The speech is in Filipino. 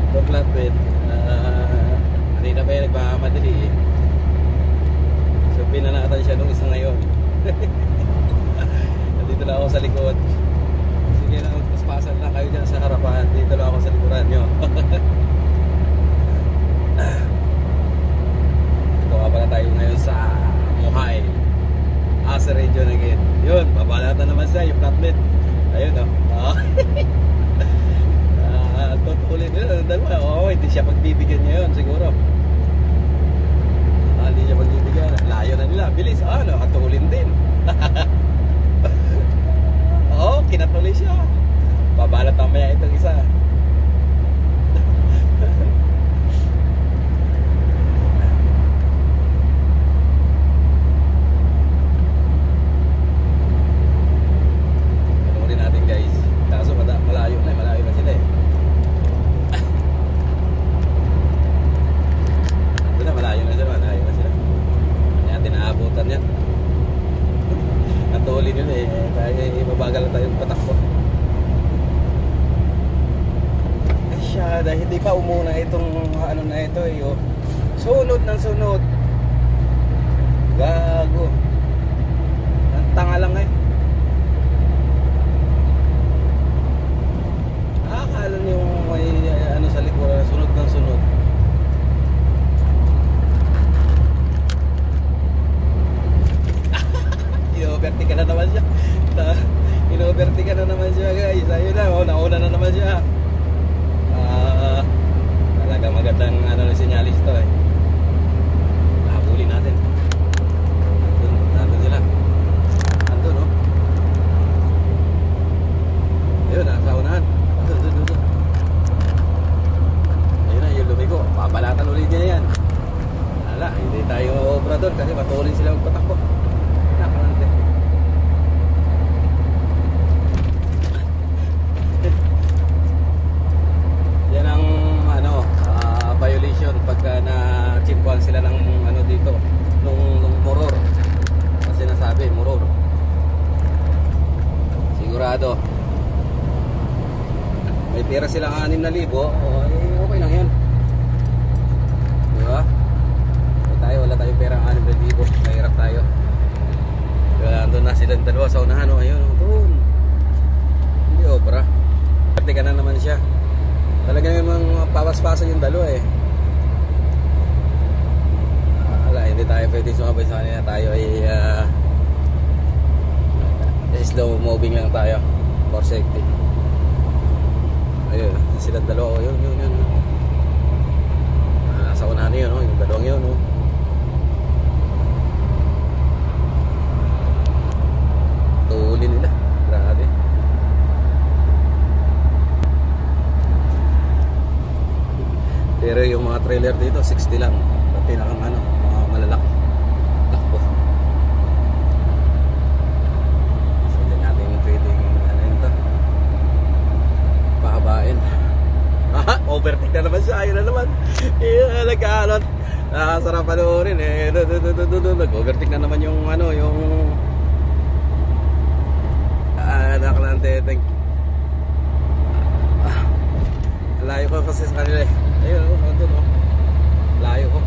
Itong flatbed, kanina pa yung nagmamadali eh. So pinanatan siya nung isa ngayon. Nandito lang ako sa likod. Sige na, paspasan lang kayo dyan sa harapan. Dito lang ako sa likuran nyo. Ito nga pala tayo ngayon sa Muhay, Asa Region again. Yun, babalatan naman siya yung flatbed. Ayun o. Tutulin nila ng dalawa. Oo, hindi siya pagbibigyan niya yun siguro. Hindi siya pagbibigyan. Layo na nila. Bilis. Nakatulin din. Oo, kinatuloy siya. Babalat mamaya itong isa. Panoorin natin guys. Kaso malayo na sila eh. Malayo na sila. Kaya tinaabutan yan. Natuli nila eh. Kaya mabagal na tayong patakbo. Ay siya, dahil hindi pa umuna itong ano na ito eh. Oh. Sunod ng sunod. Gago. Ang tanga lang eh. Akala niyo may ano sa likuran, sunod ng sunod. Ino-overtake ka na naman siya. Ino-overtake ka na naman siya guys. Ayun na, nauna na naman siya. Talaga magandang sinyalis to eh. Habulin natin. Nandun sila. Nandun oh. Ayun, nasa unahan. Nandun. Ayun na, yung lumiko. Pabalatan ulit niya yan. Wala, hindi tayo obra doon kasi matulin sila magpatakbo. Yan ang violation pagka na-chimpuan sila ng dito nung moror. Kasi sinasabi moror. Sigurado. May pera silang 6,000. Okay lang yan. Diba? Wala tayong pera 6,000. Mahirap tayo. Andun na silang dalawa sa unahan. Ayun, doon. Hindi obra. Pati ka na naman siya. Talaga namang papas-pasan yung dalawa eh. Hindi tayo pwede sumabay sa kanila. Tayo ay slow moving lang tayo for safety. Ayun, silang dalawa. Yun. Sa unahan yun, yung dalawang yun. Tuulin nila. Grabe. Pero yung mga trailer dito 60 lang. Pinakang mga malalaki. Takbo. So hindi natin pwedeng yun to. Pahabain. Overtake na naman siya. Ayun na naman. Nagkaalot. Nakasarap panoorin eh. Nag-overtake na naman yung yung nakalante. Layo ko kasi sa kanila eh. Ayun, layo ko.